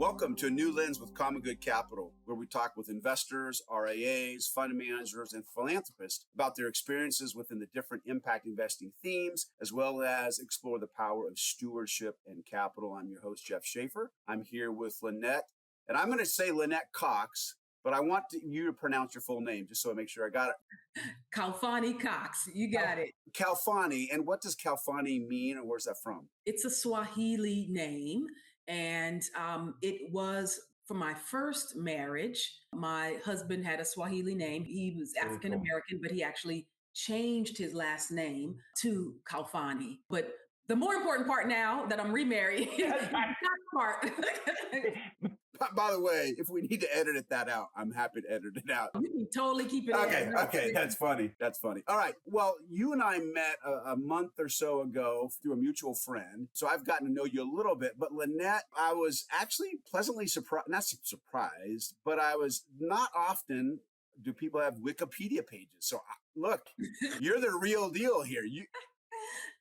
Welcome to A New Lens with CommonGood Capital, where we talk with investors, RIAs, fund managers, and philanthropists about their experiences within the different impact investing themes, as well as explore the power of stewardship and capital. I'm your host, Jeff Shafer. I'm here with Lynette, and I'm going to say Lynette Cox, but I want you to pronounce your full name just so I make sure I got it. Khalfani-Cox. You got it. Khalfani. And what does Khalfani mean, and where's that from? It's a Swahili name. And it was for my first marriage. My husband had a Swahili name. He was African American, but he actually changed his last name to Khalfani. But the more important part now that I'm remarried is that part. By the way, if we need to edit that out, I'm happy to edit it out. You can totally keep it in. Okay, that's funny. All right. Well, you and I met a month or so ago through a mutual friend. So I've gotten to know you a little bit. But Lynette, I was actually pleasantly surprised, not surprised, but I was not often do people have Wikipedia pages. So look, you're the real deal here.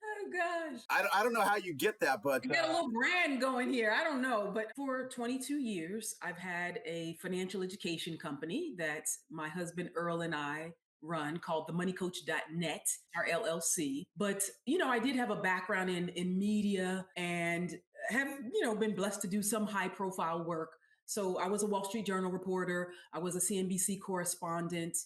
Oh, gosh. I don't know how you get that, but... You got a little brand going here. I don't know. But for 22 years, I've had a financial education company that my husband Earl and I run called themoneycoach.net, our LLC. But, I did have a background in media and have, been blessed to do some high profile work. So I was a Wall Street Journal reporter. I was a CNBC correspondent.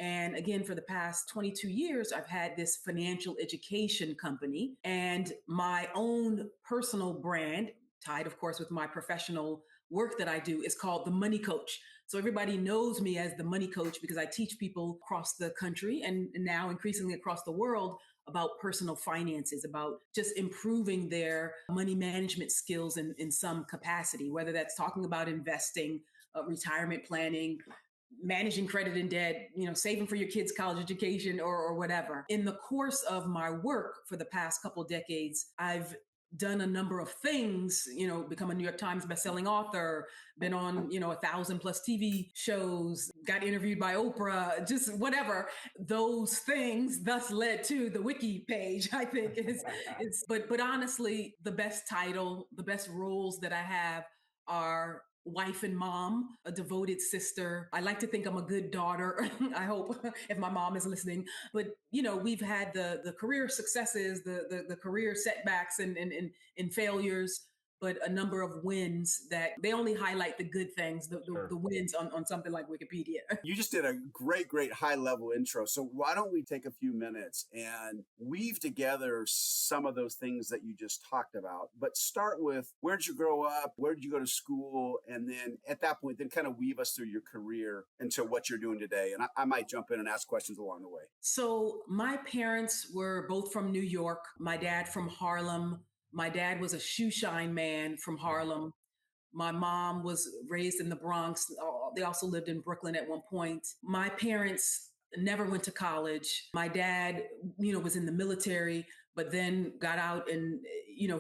And again, for the past 22 years, I've had this financial education company and my own personal brand, tied, of course, with my professional work that I do, is called The Money Coach. So everybody knows me as The Money Coach because I teach people across the country and now increasingly across the world about personal finances, about just improving their money management skills in some capacity, whether that's talking about investing, retirement planning, managing credit and debt, saving for your kids' college education or whatever. In the course of my work for the past couple of decades, I've done a number of things, become a New York Times bestselling author, been on, 1,000+ TV shows, got interviewed by Oprah, just whatever. Those things thus led to the wiki page, I think but honestly, the best title, the best roles that I have are wife and mom, a devoted sister. I like to think I'm a good daughter. I hope if my mom is listening. But, we've had the career successes, the career setbacks and failures, but a number of wins that they only highlight the good things, the wins on something like Wikipedia. You just did a great high level intro. So why don't we take a few minutes and weave together some of those things that you just talked about, but start with where did you grow up? Where did you go to school? And then at that point, then kind of weave us through your career into what you're doing today. And I might jump in and ask questions along the way. So my parents were both from New York. My dad from Harlem. My dad was a shoe shine man from Harlem. My mom was raised in the Bronx. They also lived in Brooklyn at one point. My parents never went to college. My dad, was in the military, but then got out and,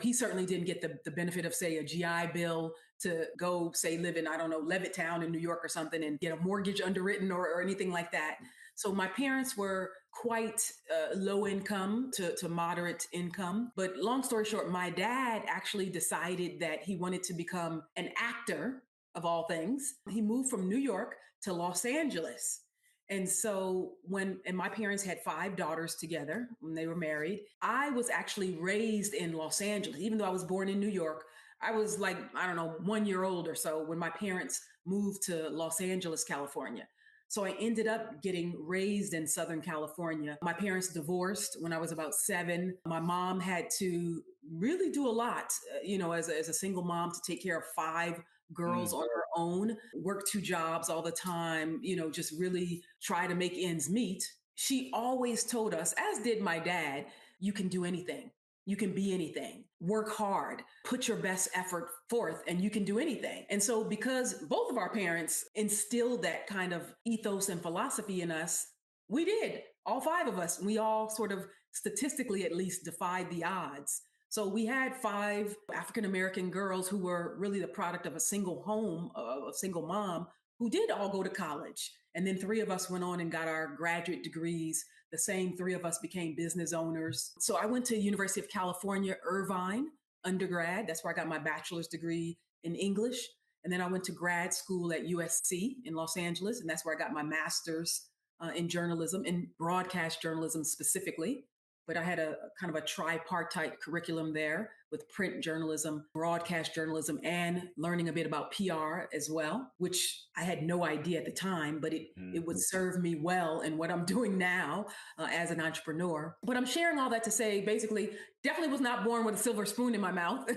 he certainly didn't get the benefit of, say, a GI Bill to go, say, live in, Levittown in New York or something and get a mortgage underwritten or anything like that. So my parents were quite low income to moderate income. But long story short, my dad actually decided that he wanted to become an actor, of all things. He moved from New York to Los Angeles. And so and my parents had 5 daughters together when they were married. I was actually raised in Los Angeles. Even though I was born in New York, I was 1 year old or so when my parents moved to Los Angeles, California. So I ended up getting raised in Southern California. My parents divorced when I was about 7. My mom had to really do a lot, as a single mom to take care of 5 girls on her own, work 2 jobs all the time, just really try to make ends meet. She always told us, as did my dad, you can do anything. You can be anything, work hard, put your best effort forth, and you can do anything. And so because both of our parents instilled that kind of ethos and philosophy in us, we did, all 5 of us. We all sort of statistically at least defied the odds. So we had 5 African-American girls who were really the product of a single home, a single mom, who did all go to college. And then 3 of us went on and got our graduate degrees. The same 3 of us became business owners. So I went to University of California, Irvine undergrad. That's where I got my bachelor's degree in English. And then I went to grad school at USC in Los Angeles, and that's where I got my master's in journalism, in broadcast journalism specifically. But I had a kind of a tripartite curriculum there with print journalism, broadcast journalism, and learning a bit about PR as well, which I had no idea at the time, but it would serve me well in what I'm doing now as an entrepreneur. But I'm sharing all that to say, basically, definitely was not born with a silver spoon in my mouth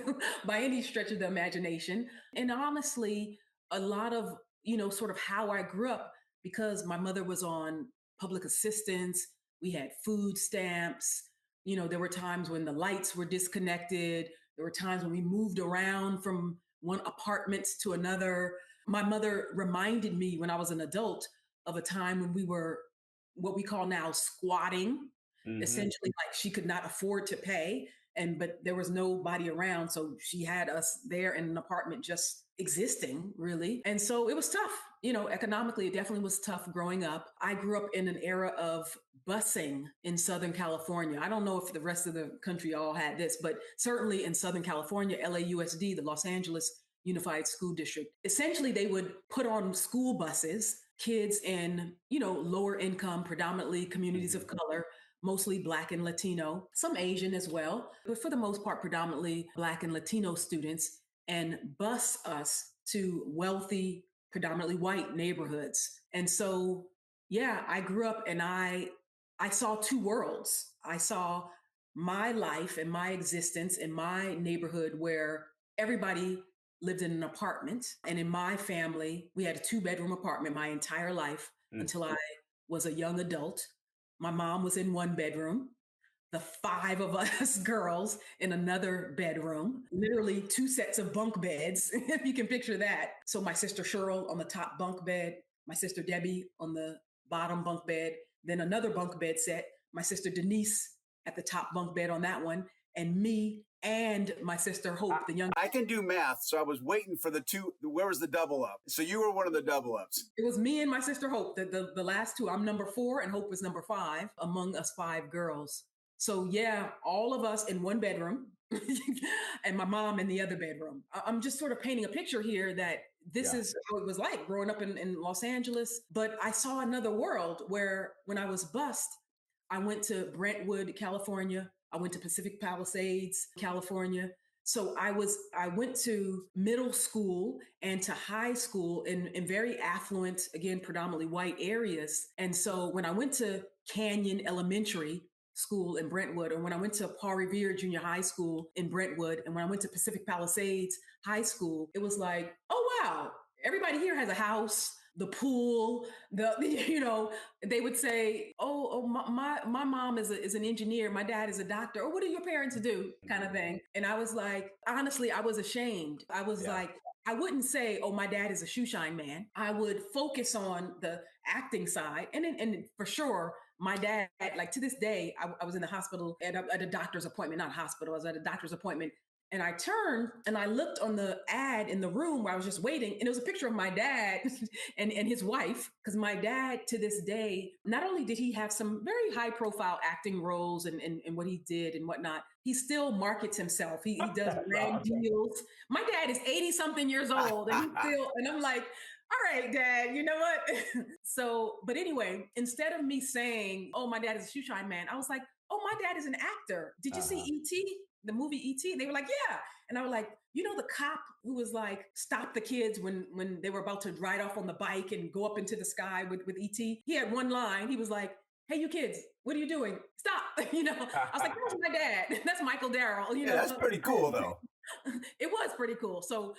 by any stretch of the imagination. And honestly, a lot of, sort of how I grew up, because my mother was on public assistance, we had food stamps. There were times when the lights were disconnected. There were times when we moved around from one apartment to another. My mother reminded me when I was an adult of a time when we were what we call now squatting. Essentially, like she could not afford to pay, but there was nobody around. So she had us there in an apartment just existing, really. And so it was tough. Economically, it definitely was tough growing up. I grew up in an era of busing in Southern California. I don't know if the rest of the country all had this, but certainly in Southern California, LAUSD, the Los Angeles Unified School District, essentially they would put on school buses, kids in, lower income, predominantly communities of color, mostly Black and Latino, some Asian as well, but for the most part, predominantly Black and Latino students, and bus us to wealthy, predominantly white neighborhoods. And so, yeah, I grew up and I saw two worlds. I saw my life and my existence in my neighborhood where everybody lived in an apartment. And in my family, we had a 2-bedroom apartment my entire life until I was a young adult. My mom was in 1 bedroom, the 5 of us girls in another bedroom, literally 2 sets of bunk beds, if you can picture that. So my sister Cheryl on the top bunk bed, my sister Debbie on the bottom bunk bed, then another bunk bed set, my sister Denise at the top bunk bed on that one, and me and my sister Hope, the young. I can do math, so I was waiting for the two. Where was the double up? So you were one of the double ups. It was me and my sister Hope, the last two. I'm number 4 and Hope was number 5 among us 5 girls. So yeah, all of us in 1 bedroom and my mom in the other bedroom. I'm just sort of painting a picture here that this is how it was like growing up in Los Angeles. But I saw another world where when I was bused, I went to Brentwood, California. I went to Pacific Palisades, California. So I went to middle school and to high school in very affluent, again, predominantly white areas. And so when I went to Canyon Elementary School in Brentwood, or when I went to Paul Revere Junior High School in Brentwood, and when I went to Pacific Palisades High School, it was like, oh, wow, everybody here has a house, the pool, they would say, my mom is an engineer. My dad is a doctor. Or what do your parents do? Kind of thing. And I was like, honestly, I was ashamed. I was like, I wouldn't say, oh, my dad is a shoe shine man. I would focus on the acting side. And for sure, my dad, like to this day, I was in the hospital at a doctor's appointment, not hospital. I was at a doctor's appointment. And I turned and I looked on the ad in the room where I was just waiting. And it was a picture of my dad and his wife. Because my dad, to this day, not only did he have some very high profile acting roles and what he did and whatnot, he still markets himself. He does brand deals. My dad is 80 something years old and I'm like, all right, Dad, you know what? But anyway, instead of me saying, oh, my dad is a shoe shine man, I was like, oh, my dad is an actor. Did you see E.T.? The movie E.T.? They were like, yeah. And I was like, the cop who was like, stop the kids when they were about to ride off on the bike and go up into the sky with E.T.? He had one line. He was like, hey, you kids, what are you doing? Stop. I was like, that's my dad. That's Michael Darrell. Yeah, that's pretty cool, though. It was pretty cool. So,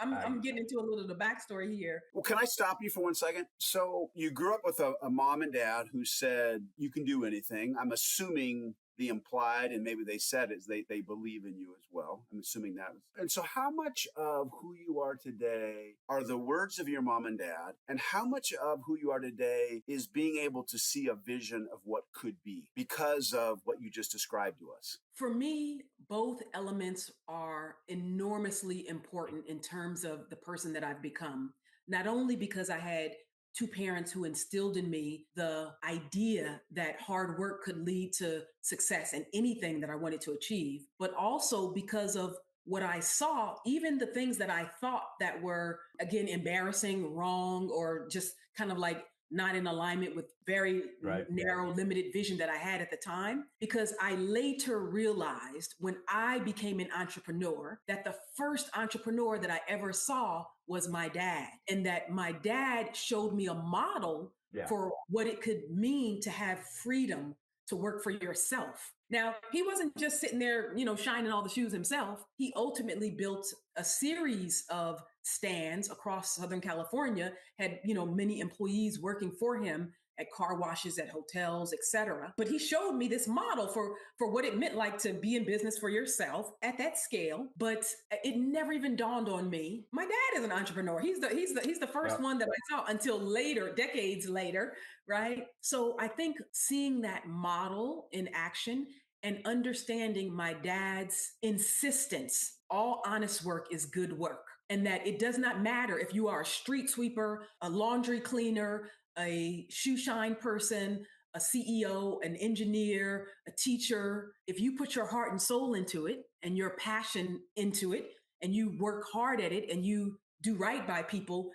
I'm getting into a little of the backstory here. Well, can I stop you for 1 second? So you grew up with a mom and dad who said you can do anything. I'm assuming the implied, and maybe they said, is they believe in you as well. I'm assuming that. And so how much of who you are today are the words of your mom and dad? And how much of who you are today is being able to see a vision of what could be because of what you just described to us? For me, both elements are enormously important in terms of the person that I've become. Not only because I had 2 parents who instilled in me the idea that hard work could lead to success in anything that I wanted to achieve, but also because of what I saw, even the things that I thought that were, again, embarrassing, wrong, or just kind of like not in alignment with very narrow, limited vision that I had at the time. Because I later realized when I became an entrepreneur that the first entrepreneur that I ever saw was my dad, and that my dad showed me a model for what it could mean to have freedom to work for yourself. Now, he wasn't just sitting there, shining all the shoes himself. He ultimately built a series of stands across Southern California, had, many employees working for him at car washes, at hotels, etc. But he showed me this model for what it meant like to be in business for yourself at that scale. But it never even dawned on me. My dad is an entrepreneur. He's the first one that I saw until later, decades later, right? So I think seeing that model in action and understanding my dad's insistence, all honest work is good work. And that it does not matter if you are a street sweeper, a laundry cleaner, a shoe shine person, a CEO, an engineer, a teacher. If you put your heart and soul into it and your passion into it and you work hard at it and you do right by people,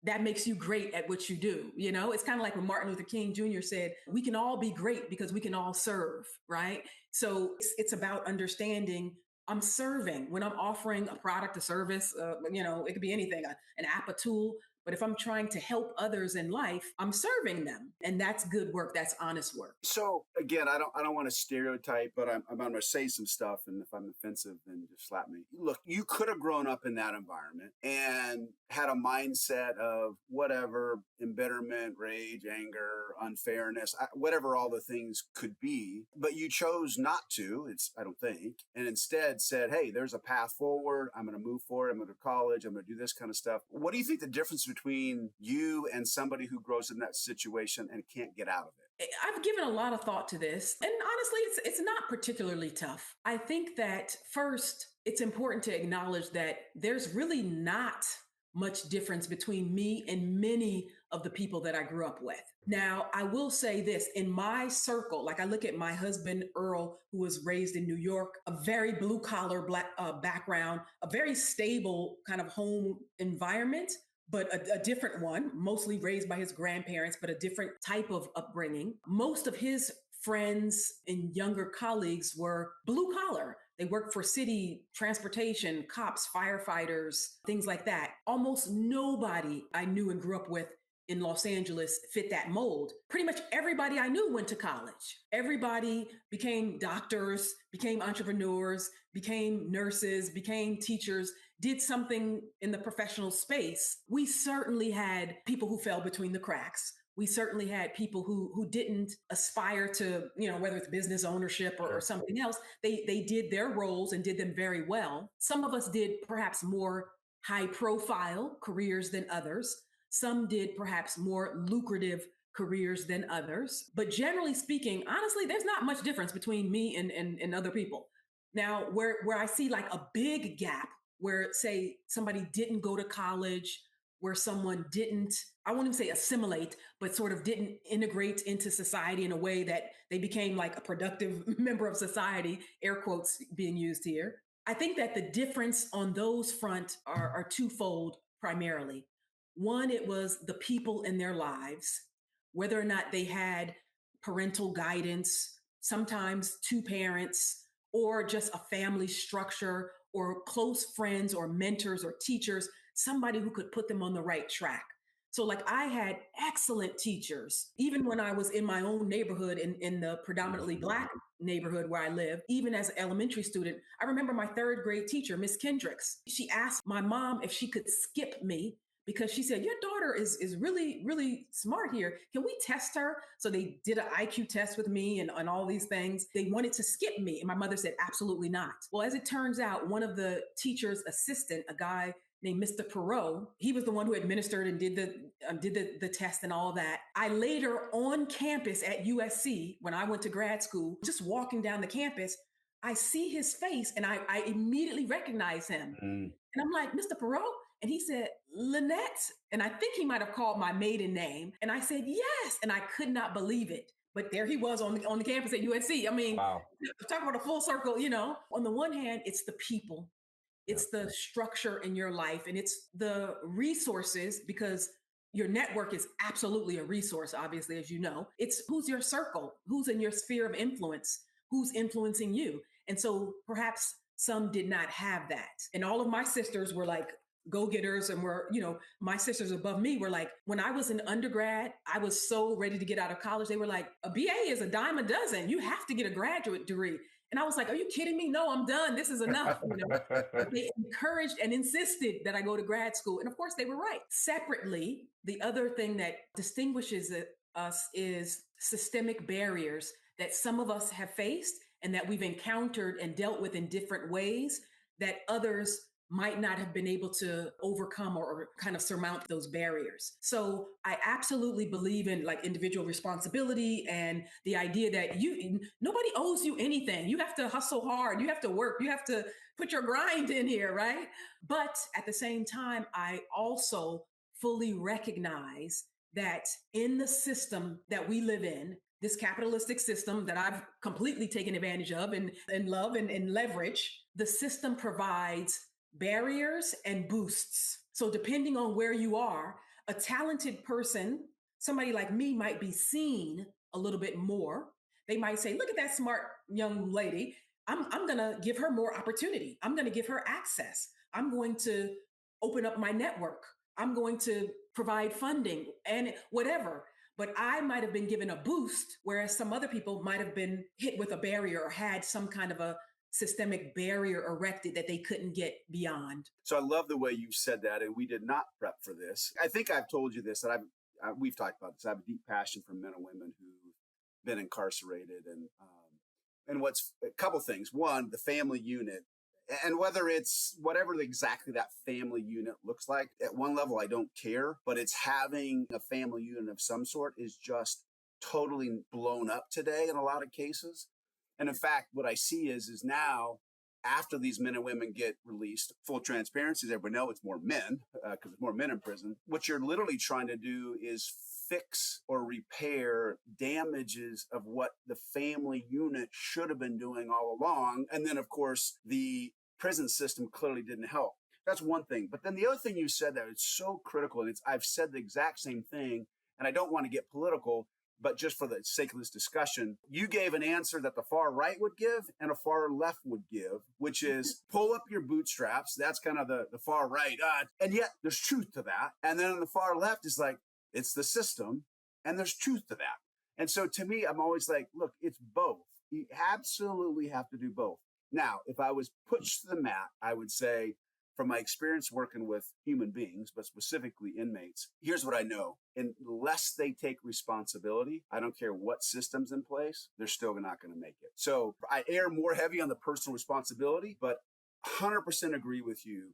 that makes you great at what you do. It's kind of like when Martin Luther King Jr. said, we can all be great because we can all serve, right? So it's about understanding I'm serving when I'm offering a product, a service, it could be anything, an app, a tool. But if I'm trying to help others in life, I'm serving them. And that's good work. That's honest work. So again, I don't want to stereotype, but I'm going to say some stuff. And if I'm offensive, then just slap me. Look, you could have grown up in that environment and had a mindset of whatever, embitterment, rage, anger, unfairness, whatever all the things could be. But you chose not to, I don't think, and instead said, hey, there's a path forward. I'm going to move forward. I'm going to college. I'm going to do this kind of stuff. What do you think the difference between you and somebody who grows in that situation and can't get out of it? I've given a lot of thought to this, and honestly, it's not particularly tough. I think that first, it's important to acknowledge that there's really not much difference between me and many of the people that I grew up with. Now, I will say this, in my circle, like I look at my husband, Earl, who was raised in New York, a very blue collar black background, a very stable kind of home environment, but a different one, mostly raised by his grandparents, but a different type of upbringing. Most of his friends and younger colleagues were blue collar. They worked for city transportation, cops, firefighters, things like that. Almost nobody I knew and grew up with in Los Angeles fit that mold. Pretty much everybody I knew went to college. Everybody became doctors, became entrepreneurs, became nurses, became teachers, did something in the professional space. We certainly had people who fell between the cracks. We certainly had people who didn't aspire to, whether it's business ownership or something else. They did their roles and did them very well. Some of us did perhaps more high profile careers than others. Some did perhaps more lucrative careers than others. But generally speaking, honestly, there's not much difference between me and other people. Now, where I see like a big gap, where say somebody didn't go to college, where someone didn't, I won't even say assimilate, but sort of didn't integrate into society in a way that they became like a productive member of society, air quotes being used here. I think that the difference on those front are twofold primarily. One, it was the people in their lives, whether or not they had parental guidance, sometimes two parents, or just a family structure, or close friends or mentors or teachers, somebody who could put them on the right track. So like I had excellent teachers, even when I was in my own neighborhood, in the predominantly Black neighborhood where I lived, even as an elementary student. I remember my third grade teacher, Miss Kendricks. She asked my mom if she could skip me because she said, your daughter is really, really smart here. Can we test her? So they did an IQ test with me and all these things. They wanted to skip me. And my mother said, absolutely not. Well, as it turns out, one of the teacher's assistant, a guy named Mr. Perot, he was the one who administered and did the test and all that. I later on campus at USC, when I went to grad school, just walking down the campus, I see his face and I immediately recognize him. And I'm like, Mr. Perot? And he said, Lynette. And I think he might have called my maiden name. And I said, yes. And I could not believe it. But there he was on the campus at USC. I mean, wow. Talk about a full circle, On the one hand, it's the people. It's the structure in your life, and it's the resources, because your network is absolutely a resource, obviously, as you know. It's who's your circle, who's in your sphere of influence, who's influencing you. And so perhaps some did not have that. And all of my sisters were like go-getters, and were, my sisters above me were like, when I was an undergrad, I was so ready to get out of college. They were like, a BA is a dime a dozen. You have to get a graduate degree. And I was like, are you kidding me? No, I'm done. This is enough. They encouraged and insisted that I go to grad school. And of course, they were right. Separately, the other thing that distinguishes us is systemic barriers that some of us have faced and that we've encountered and dealt with in different ways that others might not have been able to overcome or kind of surmount those barriers. So I absolutely believe in like individual responsibility and the idea that nobody owes you anything. You have to hustle hard. You have to work. You have to put your grind in here, right? But at the same time, I also fully recognize that in the system that we live in, this capitalistic system that I've completely taken advantage of and love and leverage, the system provides barriers and boosts. So depending on where you are, a talented person, somebody like me, might be seen a little bit more. They might say, look at that smart young lady. I'm going to give her more opportunity. I'm going to give her access. I'm going to open up my network. I'm going to provide funding and whatever. But I might have been given a boost, whereas some other people might have been hit with a barrier or had some kind of a systemic barrier erected that they couldn't get beyond. So I love the way you said that, and we did not prep for this. I think I've told you this, that we've talked about this. I have a deep passion for men and women who've been incarcerated, and what's a couple things. One, the family unit, and whether it's whatever exactly that family unit looks like. At one level, I don't care, but it's having a family unit of some sort is just totally blown up today in a lot of cases. And in fact, what I see is now, after these men and women get released, full transparency, everybody knows it's more men, because there's more men in prison. What you're literally trying to do is fix or repair damages of what the family unit should have been doing all along. And then, of course, the prison system clearly didn't help. That's one thing. But then the other thing you said that is so critical, and I've said the exact same thing, and I don't want to get political, but just for the sake of this discussion, you gave an answer that the far right would give and a far left would give, which is pull up your bootstraps. That's kind of the far right. And yet there's truth to that. And then on the far left is like, it's the system, and there's truth to that. And so to me, I'm always like, look, it's both. You absolutely have to do both. Now, if I was pushed to the mat, I would say, from my experience working with human beings, but specifically inmates, here's what I know. Unless they take responsibility, I don't care what system's in place, they're still not going to make it. So I err more heavy on the personal responsibility, but 100% agree with you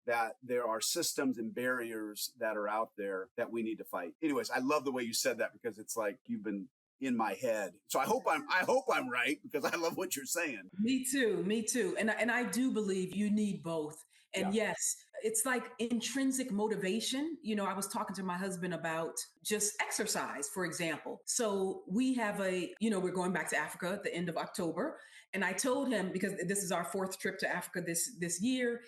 that there are systems and barriers that are out there that we need to fight. Anyways, I love the way you said that, because it's like you've been in my head. So I hope I'm right, because I love what you're saying. Me too. And I do believe you need both. And yes, it's like intrinsic motivation. I was talking to my husband about just exercise, for example. So we have we're going back to Africa at the end of October. And I told him, because this is our 4th trip to Africa this year.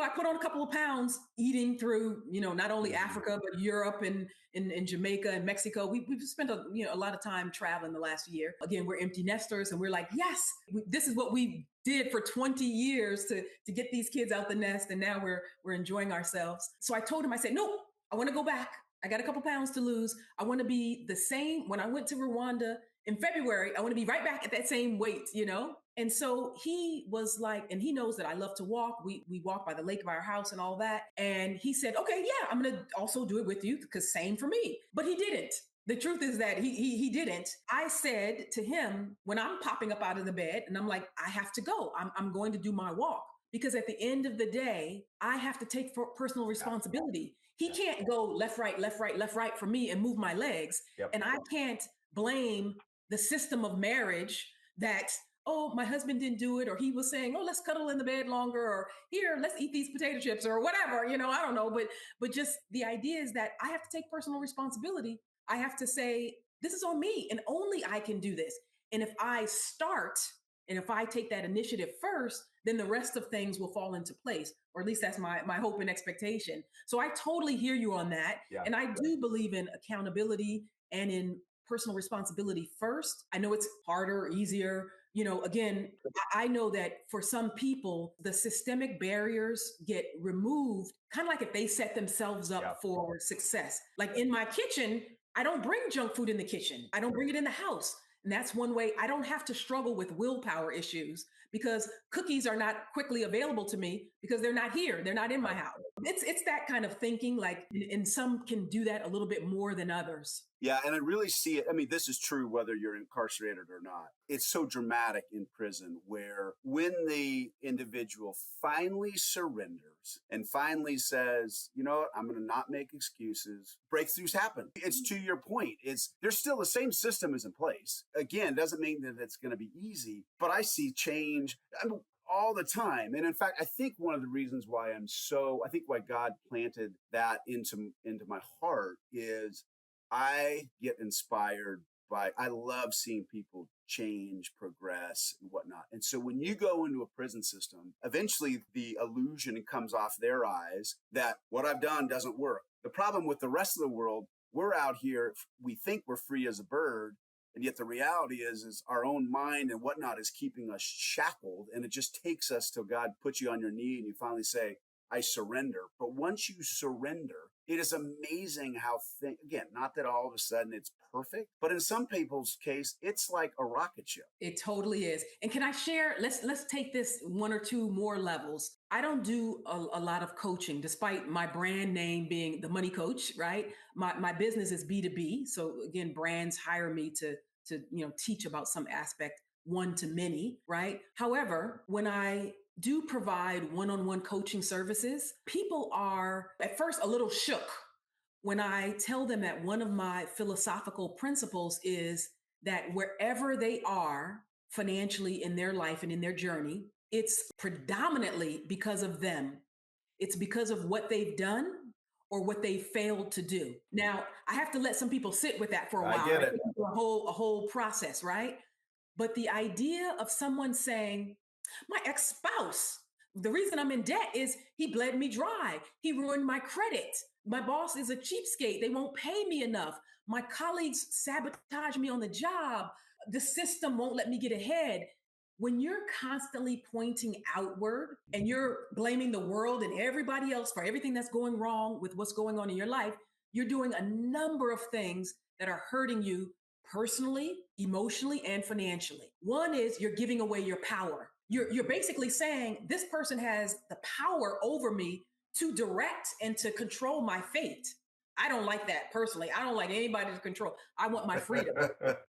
I put on a couple of pounds eating through, not only Africa, but Europe and in Jamaica and Mexico. We've spent a lot of time traveling the last year. Again, we're empty nesters, and we're like, yes, this is what we did for 20 years to get these kids out the nest. And now we're enjoying ourselves. So I told him, I said, nope, I want to go back. I got a couple pounds to lose. I want to be the same. When I went to Rwanda in February, I want to be right back at that same weight, And so he was like, and he knows that I love to walk. We walk by the lake of our house and all that. And he said, okay, yeah, I'm going to also do it with you, because same for me. But he didn't. The truth is that he didn't. I said to him, when I'm popping up out of the bed and I'm like, I have to go, I'm going to do my walk, because at the end of the day, I have to take personal responsibility. He can't go left, right, left, right, left, right for me and move my legs. And I can't blame the system of marriage that, oh, my husband didn't do it, or he was saying, oh, let's cuddle in the bed longer, or here, let's eat these potato chips, or whatever, I don't know. But just the idea is that I have to take personal responsibility. I have to say, this is on me, and only I can do this. And if I start And if I take that initiative first, then the rest of things will fall into place, or at least that's my hope and expectation. So I totally hear you on that. Yeah. And I do believe in accountability and in personal responsibility first. I know it's harder, easier. Again, I know that for some people, the systemic barriers get removed, kind of like if they set themselves up for success. Like in my kitchen, I don't bring junk food in the kitchen. I don't bring it in the house. And that's one way I don't have to struggle with willpower issues, because cookies are not quickly available to me because they're not here. They're not in my house. It's that kind of thinking, like, and some can do that a little bit more than others. Yeah, and I really see it. I mean, this is true whether you're incarcerated or not. It's so dramatic in prison where when the individual finally surrenders and finally says, you know what, I'm going to not make excuses, breakthroughs happen. It's to your point. There's still the same system is in place. Again, doesn't mean that it's going to be easy, but I see change all the time. And in fact, I think one of the reasons why I think why God planted that into my heart is I get inspired I love seeing people change, progress, and whatnot. And so when you go into a prison system, eventually the illusion comes off their eyes that what I've done doesn't work. The problem with the rest of the world, we're out here, we think we're free as a bird, and yet the reality is our own mind and whatnot is keeping us shackled. And it just takes us till God puts you on your knee and you finally say, I surrender. But once you surrender, it is amazing how, again, not that all of a sudden it's perfect, but in some people's case, it's like a rocket ship. It totally is. And can I share, let's take this one or two more levels. I don't do a lot of coaching, despite my brand name being the money coach, right? My business is B2B. So again, brands hire me to teach about some aspect, one to many, right? However, when I do provide one-on-one coaching services, people are at first a little shook when I tell them that one of my philosophical principles is that wherever they are financially in their life and in their journey, it's predominantly because of them. It's because of what they've done or what they failed to do. Now, I have to let some people sit with that for a while. I get it. A whole process, right? But the idea of someone saying, my ex-spouse, the reason I'm in debt is he bled me dry. He ruined my credit. My boss is a cheapskate. They won't pay me enough. My colleagues sabotage me on the job. The system won't let me get ahead. When you're constantly pointing outward and you're blaming the world and everybody else for everything that's going wrong with what's going on in your life, you're doing a number of things that are hurting you personally, emotionally, and financially. One is you're giving away your power. You're basically saying this person has the power over me to direct and to control my fate. I don't like that personally. I don't like anybody to control. I want my freedom.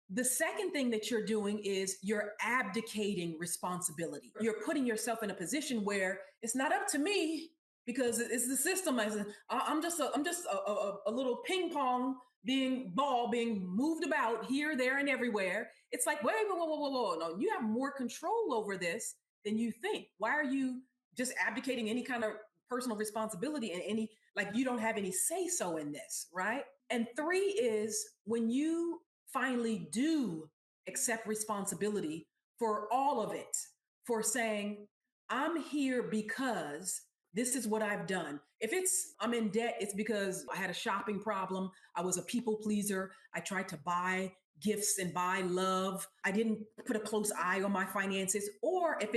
The second thing that you're doing is you're abdicating responsibility. You're putting yourself in a position where it's not up to me because it's the system. I'm just a little ping pong ball being moved about here, there, and everywhere. It's like, whoa. No, you have more control over this than you think. Why are you just abdicating any kind of personal responsibility and you don't have any say-so in this, right? And three is when you finally do accept responsibility for all of it, for saying, I'm here because this is what I've done. If I'm in debt, it's because I had a shopping problem. I was a people pleaser. I tried to buy gifts and buy love. I didn't put a close eye on my finances. Or if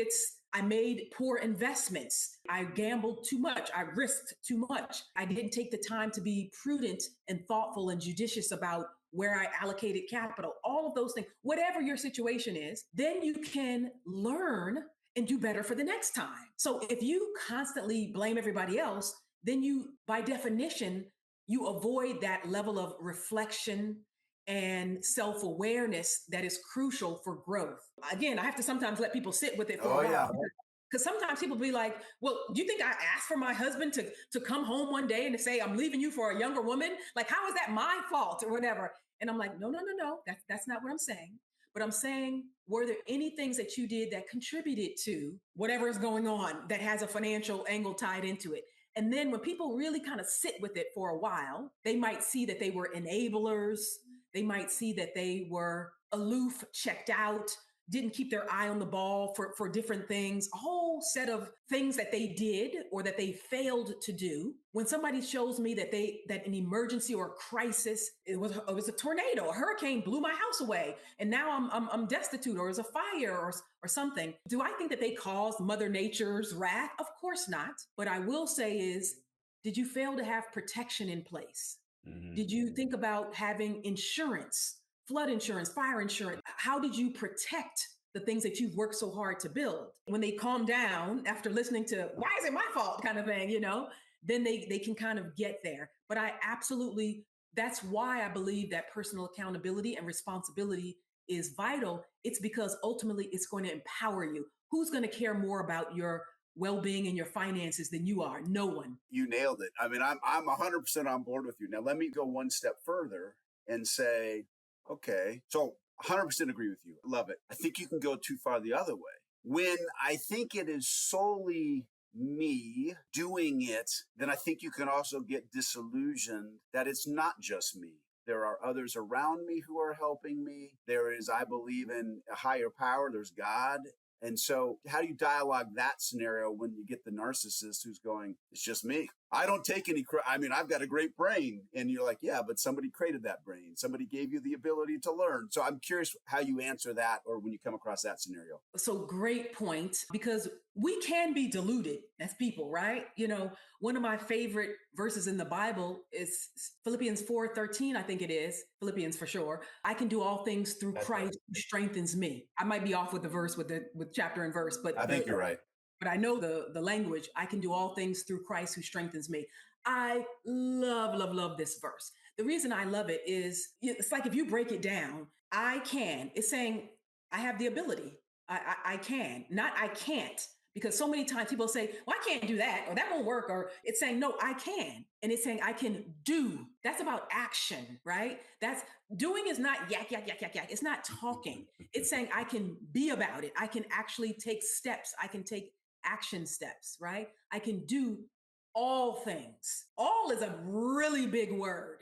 I made poor investments. I gambled too much. I risked too much. I didn't take the time to be prudent and thoughtful and judicious about where I allocated capital. All of those things, whatever your situation is, then you can learn and do better for the next time. So if you constantly blame everybody else, then you, by definition, you avoid that level of reflection and self-awareness that is crucial for growth. Again, I have to sometimes let people sit with it for a while. Yeah. Because sometimes people be like, well, do you think I asked for my husband to come home one day and to say, I'm leaving you for a younger woman? Like, how is that my fault or whatever? And I'm like, no. That's not what I'm saying. But I'm saying, were there any things that you did that contributed to whatever is going on that has a financial angle tied into it? And then when people really kind of sit with it for a while, they might see that they were enablers. They might see that they were aloof, checked out, didn't keep their eye on the ball for different things, a whole set of things that they did or that they failed to do. When somebody shows me that an emergency or a crisis, it was a tornado, a hurricane blew my house away, and now I'm destitute, or it's a fire or something. Do I think that they caused Mother Nature's wrath? Of course not. But I will say is, did you fail to have protection in place? Mm-hmm. Did you think about having insurance? Flood insurance, fire insurance. How did you protect the things that you've worked so hard to build? When they calm down after listening to, why is it my fault kind of thing, then they can kind of get there. But that's why I believe that personal accountability and responsibility is vital. It's because ultimately it's going to empower you. Who's going to care more about your well-being and your finances than you are? No one. You nailed it. I mean, I'm 100% on board with you. Now, let me go one step further and say, okay, so 100% agree with you. Love it. I think you can go too far the other way. When I think it is solely me doing it, then I think you can also get disillusioned that it's not just me. There are others around me who are helping me. There is, I believe, in a higher power. There's God. And so how do you dialogue that scenario when you get the narcissist who's going, it's just me? I don't take any credit. I mean, I've got a great brain. And you're like, yeah, but somebody created that brain. Somebody gave you the ability to learn. So I'm curious how you answer that, or when you come across that scenario. So great point, because we can be deluded as people, right? One of my favorite verses in the Bible is Philippians 4:13, I think it is. Philippians for sure. I can do all things through Christ who strengthens me. I might be off with the verse with chapter and verse, but I think you're right. But I know the language. I can do all things through Christ who strengthens me. I love, love, love this verse. The reason I love it is it's like, if you break it down, it's saying I have the ability. I can, not I can't. Because so many times people say, well, I can't do that, or that won't work, or it's saying, no, I can. And it's saying I can do. That's about action, right? That's doing is not yak, yak, yak, yak, yak. It's not talking. It's saying I can be about it. I can actually take steps. I can take action steps, right? I can do all things. All is a really big word.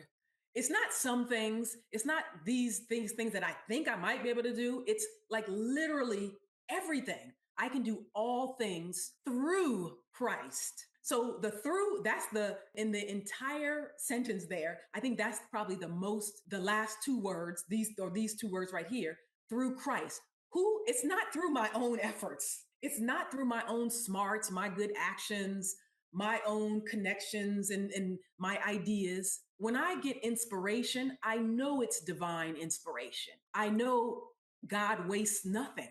It's not some things. It's not these things that I think I might be able to do. It's like literally everything. I can do all things through Christ. So in the entire sentence there, I think that's probably the last two words, these two words right here, through Christ. It's not through my own efforts. It's not through my own smarts, my good actions, my own connections and my ideas. When I get inspiration, I know it's divine inspiration. I know God wastes nothing.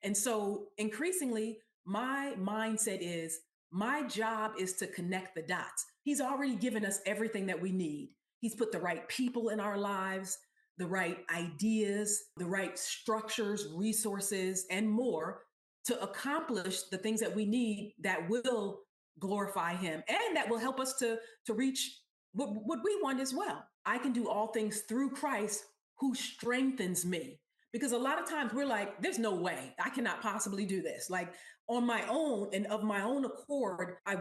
And so increasingly, my mindset is my job is to connect the dots. He's already given us everything that we need. He's put the right people in our lives, the right ideas, the right structures, resources, and more to accomplish the things that we need that will glorify him and that will help us to reach what we want as well. I can do all things through Christ who strengthens me. Because a lot of times we're like, there's no way I cannot possibly do this. Like on my own and of my own accord, I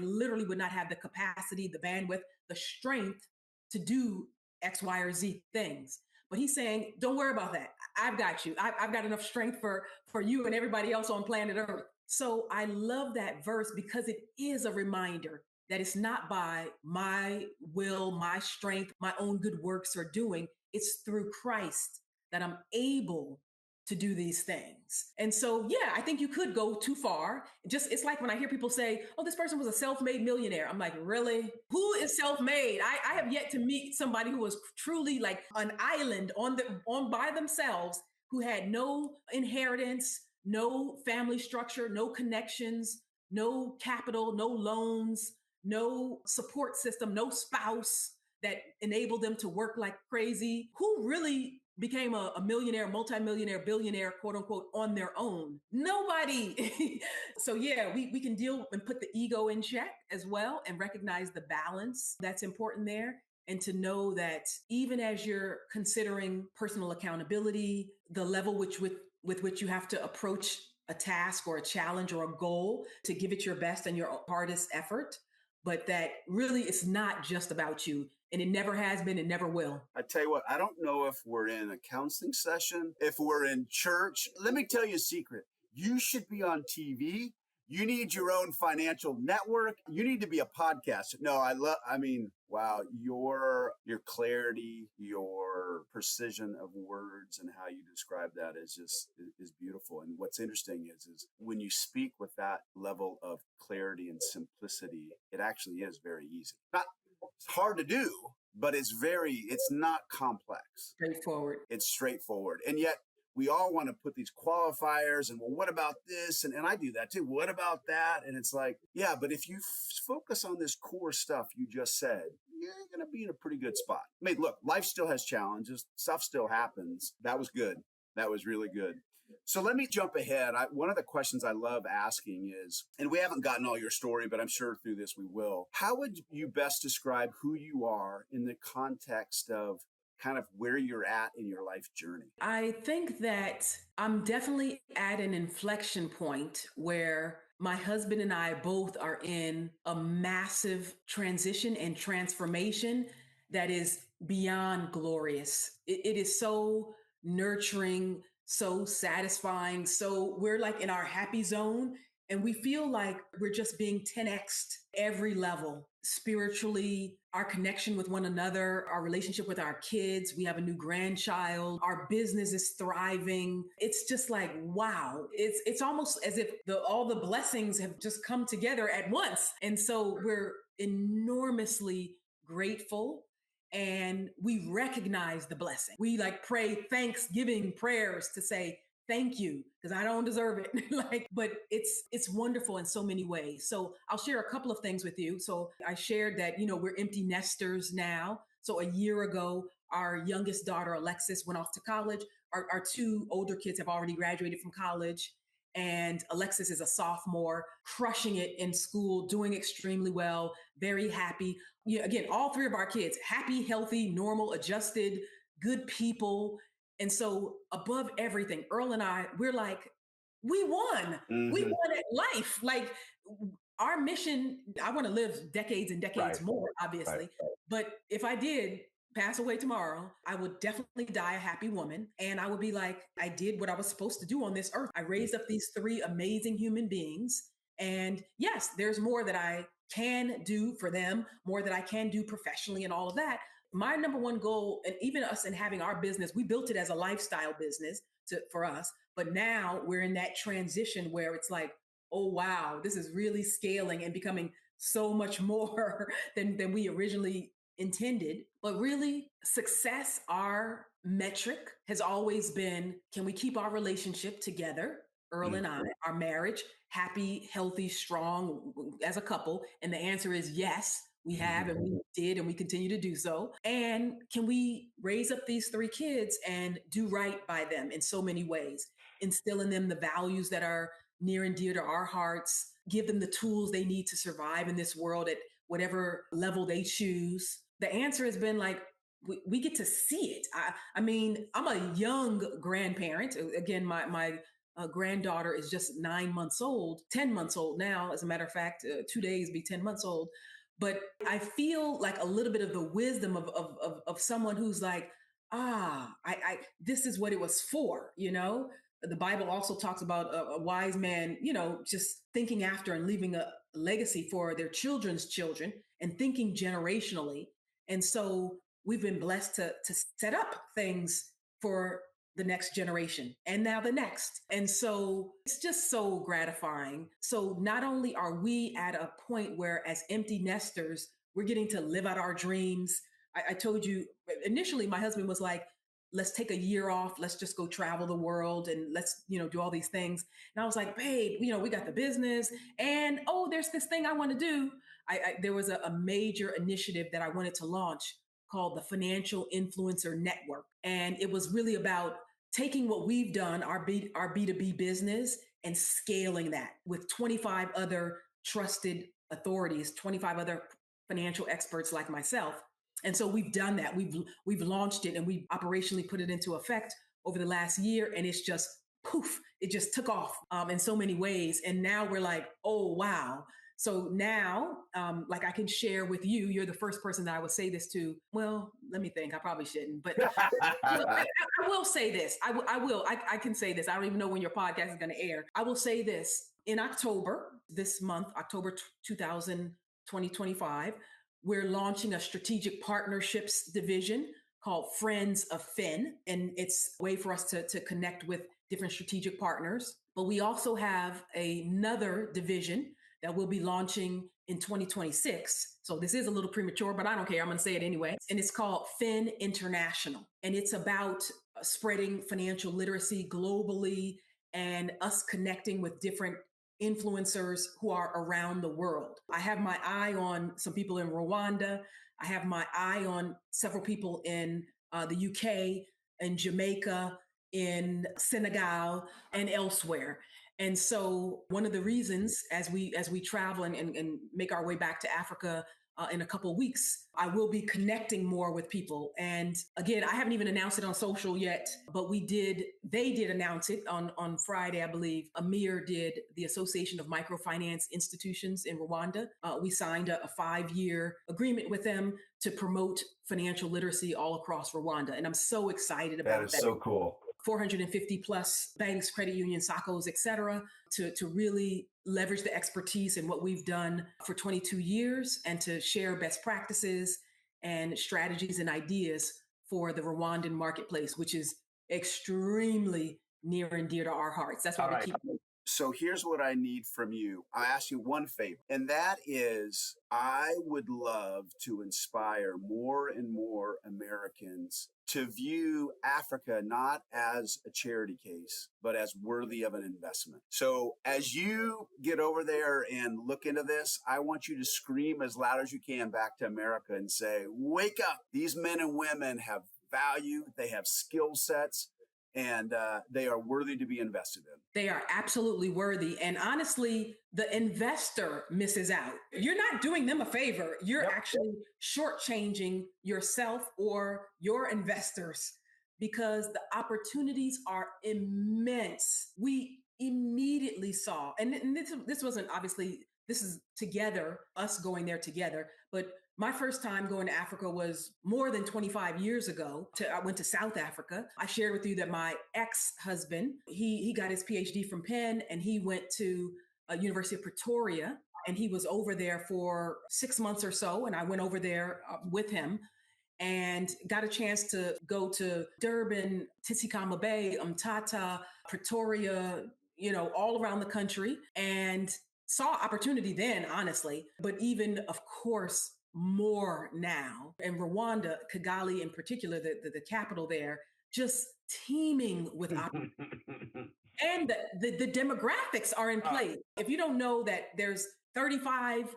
literally would not have the capacity, the bandwidth, the strength to do X, Y, or Z things. But he's saying, don't worry about that. I've got you. I've got enough strength for you and everybody else on planet Earth. So I love that verse because it is a reminder that it's not by my will, my strength, my own good works or doing. It's through Christ that I'm able to do these things. And so, yeah, I think you could go too far. It's like when I hear people say, oh, this person was a self-made millionaire. I'm like, really? Who is self-made? I have yet to meet somebody who was truly like an island on by themselves, who had no inheritance, no family structure, no connections, no capital, no loans, no support system, no spouse that enabled them to work like crazy. Who really became a millionaire, multimillionaire, billionaire, quote unquote, on their own? Nobody. So yeah, we can deal and put the ego in check as well and recognize the balance that's important there. And to know that even as you're considering personal accountability, the level with which you have to approach a task or a challenge or a goal, to give it your best and your hardest effort, but that really it's not just about you. And it never has been and never will. I tell you what, I don't know if we're in a counseling session, if we're in church. Let me tell you a secret. You should be on TV. You need your own financial network. You need to be a podcaster. No, wow, your clarity, your precision of words and how you describe that is beautiful. And what's interesting is when you speak with that level of clarity and simplicity, it actually is very easy. It's hard to do, but it's not complex. Straightforward. It's straightforward. And yet we all want to put these qualifiers and, well, what about this? And I do that too. What about that? And it's like, yeah, but if you focus on this core stuff you just said, you're going to be in a pretty good spot. I mean, look, life still has challenges. Stuff still happens. That was good. That was really good. So let me jump ahead. One of the questions I love asking is, and we haven't gotten all your story, but I'm sure through this we will. How would you best describe who you are in the context of kind of where you're at in your life journey? I think that I'm definitely at an inflection point where my husband and I both are in a massive transition and transformation that is beyond glorious. It is so nurturing, so satisfying. So we're like in our happy zone and we feel like we're just being 10x'd every level. Spiritually, our connection with one another, our relationship with our kids. We have a new grandchild. Our business is thriving. It's just like, wow. It's almost as if all the blessings have just come together at once. And so we're enormously grateful. And we recognize the blessing. We pray Thanksgiving prayers to say, thank you, because I don't deserve it. But it's wonderful in so many ways. So I'll share a couple of things with you. So I shared that, we're empty nesters now. So a year ago, our youngest daughter, Alexis, went off to college. Our two older kids have already graduated from college. And Alexis is a sophomore, crushing it in school, doing extremely well, very happy. Yeah, again, all three of our kids, happy, healthy, normal, adjusted, good people. And so above everything, Earl and I, we're like, we won. Mm-hmm. We won at life. Our mission, I want to live decades and decades more, obviously. Right. But if I did pass away tomorrow, I would definitely die a happy woman. And I would be like, I did what I was supposed to do on this earth. I raised up these three amazing human beings. And yes, there's more that I can do for them, more that I can do professionally and all of that. My number one goal, and even us in having our business, we built it as a lifestyle business for us. But now we're in that transition where it's like, oh, wow, this is really scaling and becoming so much more than we originally intended. But really, success, our metric has always been, can we keep our relationship together? Earl and I, our marriage, happy, healthy, strong as a couple. And the answer is yes. We have, and we did, and we continue to do so. And can we raise up these three kids and do right by them in so many ways? Instill in them the values that are near and dear to our hearts, give them the tools they need to survive in this world at whatever level they choose. The answer has been we get to see it. I mean, I'm a young grandparent. Again, my granddaughter is just 9 months old, 10 months old now. As a matter of fact, 2 days be 10 months old. But I feel like a little bit of the wisdom of someone who's like, this is what it was for, The Bible also talks about a wise man, just thinking after and leaving a legacy for their children's children and thinking generationally. And so we've been blessed to set up things for the next generation and now the next. And so it's just so gratifying. So not only are we at a point where as empty nesters, we're getting to live out our dreams. I told you initially, my husband was like, let's take a year off. Let's just go travel the world and let's, do all these things. And I was like, babe, we got the business and, there's this thing I want to do. There was a major initiative that I wanted to launch called the Financial Influencer Network. And it was really about taking what we've done, our B2B business, and scaling that with 25 other trusted authorities, 25 other financial experts like myself. And so we've done that. We've launched it and we operationally put it into effect over the last year. And it's just poof, it just took off in so many ways. And now we're like, oh, wow. So now, like I can share with you, you're the first person that I would say this to. Well, let me think. I probably shouldn't, but I will say this. I will. I can say this. I don't even know when your podcast is going to air. I will say this. In October, this month, October 2025, we're launching a strategic partnerships division called Friends of Fin. And it's a way for us to connect with different strategic partners. But we also have another division that we'll be launching in 2026. So this is a little premature, but I don't care. I'm going to say it anyway. And it's called Fin International. And it's about spreading financial literacy globally and us connecting with different influencers who are around the world. I have my eye on some people in Rwanda. I have my eye on several people in the UK, in Jamaica, in Senegal, and elsewhere. And so one of the reasons as we travel and make our way back to Africa in a couple of weeks, I will be connecting more with people. And again, I haven't even announced it on social yet, but they did announce it on Friday, I believe. Amir did, the Association of Microfinance Institutions in Rwanda. We signed a 5-year agreement with them to promote financial literacy all across Rwanda. And I'm so excited about that. That is so cool. 450 plus banks, credit unions, SACCOs, et cetera, to really leverage the expertise and what we've done for 22 years and to share best practices and strategies and ideas for the Rwandan marketplace, which is extremely near and dear to our hearts. That's why we keep. So here's what I need from you. I ask you one favor, and that is I would love to inspire more and more Americans to view Africa not as a charity case, but as worthy of an investment. So as you get over there and look into this, I want you to scream as loud as you can back to America and say, wake up. These men and women have value. They have skill sets. And they are worthy to be invested in. They are absolutely worthy. And honestly, the investor misses out. You're not doing them a favor. You're actually shortchanging yourself or your investors because the opportunities are immense. We immediately saw, and this wasn't obviously, this is together, us going there together, but my first time going to Africa was more than 25 years ago. I went to South Africa. I shared with you that my ex-husband, he got his PhD from Penn and he went to University of Pretoria and he was over there for 6 months or so. And I went over there with him and got a chance to go to Durban, Tsitsikamma Bay, Umtata, Pretoria, all around the country and saw opportunity then, honestly, but even, of course, more now. And Rwanda, Kigali in particular, the capital there, just teeming with opportunity. And the demographics are in place. If you don't know that there's 35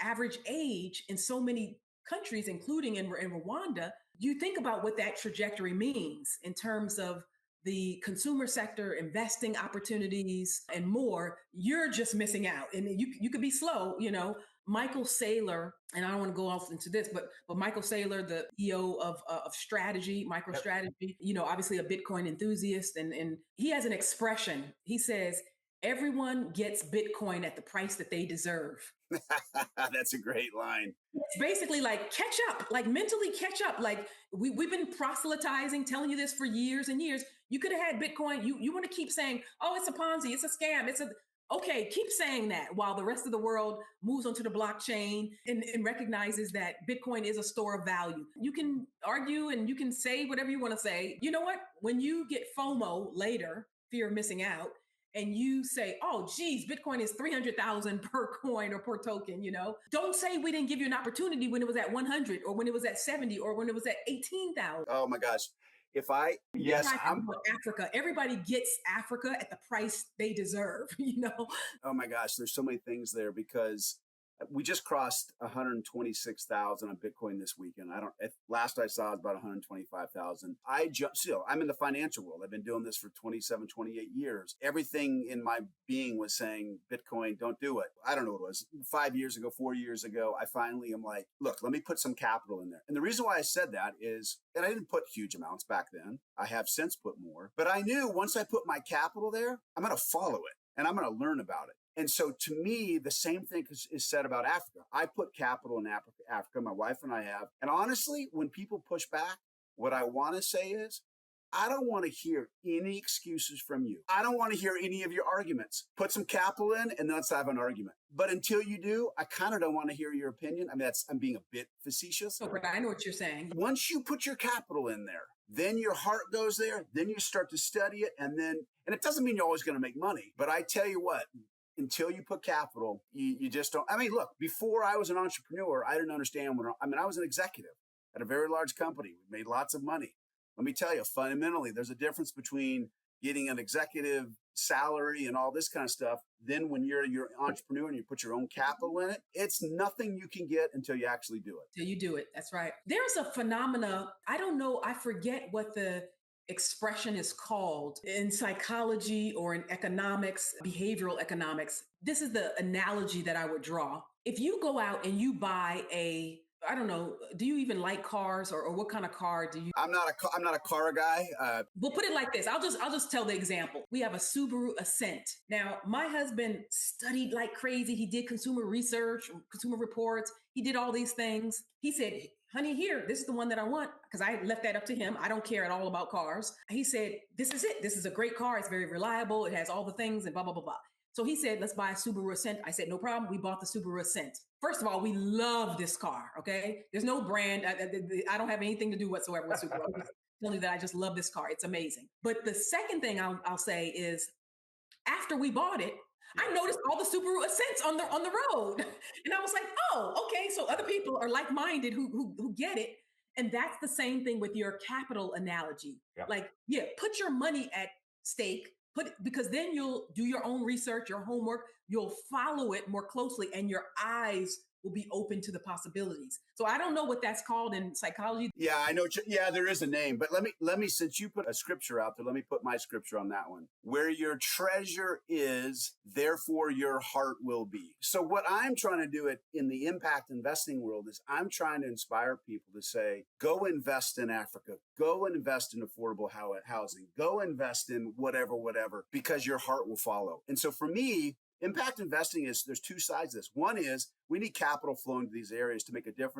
average age in so many countries, including in Rwanda, you think about what that trajectory means in terms of the consumer sector, investing opportunities, and more. You're just missing out. And you could be slow, Michael Saylor, and I don't want to go off into this, but Michael Saylor, the CEO of Strategy, MicroStrategy, obviously a Bitcoin enthusiast, and he has an expression. He says, everyone gets Bitcoin at the price that they deserve. That's a great line. It's basically like catch up, like mentally catch up. Like we've been proselytizing, telling you this for years and years. You could have had Bitcoin. You want to keep saying, oh, it's a Ponzi, it's a scam, okay, keep saying that while the rest of the world moves onto the blockchain and recognizes that Bitcoin is a store of value. You can argue and you can say whatever you want to say. You know what? When you get FOMO later, fear of missing out, and you say, oh, geez, Bitcoin is 300,000 per coin or per token, Don't say we didn't give you an opportunity when it was at 100 or when it was at 70 or when it was at 18,000. Oh my gosh. I'm Africa. Everybody gets Africa at the price they deserve, Oh my gosh, there's so many things there because we just crossed 126,000 on Bitcoin this weekend. Last I saw it was about 125,000. I'm in the financial world. I've been doing this for 27, 28 years. Everything in my being was saying, Bitcoin, don't do it. I don't know what it was. 5 years ago, 4 years ago, I finally am like, look, let me put some capital in there. And the reason why I said that is that I didn't put huge amounts back then. I have since put more, but I knew once I put my capital there, I'm going to follow it. and I'm going to learn about it. And so to me, the same thing is said about Africa. I put capital in Africa, my wife and I have. And honestly, when people push back, what I want to say is, I don't want to hear any excuses from you. I don't want to hear any of your arguments. Put some capital in and let's have an argument. But until you do, I kind of don't want to hear your opinion. I mean, I'm being a bit facetious. Oh, but I know what you're saying. Once you put your capital in there, then your heart goes there. Then you start to study it. And it doesn't mean you're always going to make money. But I tell you what, until you put capital, you just don't. I mean, look, before I was an entrepreneur, I didn't understand I was an executive at a very large company. We made lots of money. Let me tell you, fundamentally, there's a difference between getting an executive salary and all this kind of stuff. Then when you're an entrepreneur and you put your own capital in it, it's nothing you can get until you actually do it. Till you do it. That's right. There's a phenomena. I don't know. I forget what the expression is called in psychology or in economics, behavioral economics. This is the analogy that I would draw. If you go out and you buy I don't know, do you even like cars or what kind of car do you? I'm not a car guy. We'll put it like this. I'll just tell the example. We have a Subaru Ascent. Now, my husband studied like crazy. He did consumer research, consumer reports. He did all these things. He said, honey, here, this is the one that I want, because I left that up to him. I don't care at all about cars. He said, this is it. This is a great car. It's very reliable. It has all the things and blah, blah, blah, blah. So he said, let's buy a Subaru Ascent. I said, no problem. We bought the Subaru Ascent. First of all, we love this car, okay? There's no brand. I don't have anything to do whatsoever with Subaru. I'm just telling you that I just love this car. It's amazing. But the second thing I'll say is, after we bought it, I noticed all the Subaru Ascents on the road. And I was like, oh, okay. So other people are like-minded who get it. And that's the same thing with your capital analogy. Yep. Like, yeah, put your money at stake. Because then you'll do your own research, your homework, you'll follow it more closely, and your eyes will be open to the possibilities. So I don't know what that's called in psychology. Yeah, I know. Yeah, there is a name, but let me, since you put a scripture out there, let me put my scripture on that one. Where your treasure is, therefore your heart will be. So what I'm trying to do in the impact investing world is I'm trying to inspire people to say, go invest in Africa, go invest in affordable housing, go invest in whatever, because your heart will follow. And so for me, impact investing there's two sides to this. One is we need capital flowing to these areas to make a difference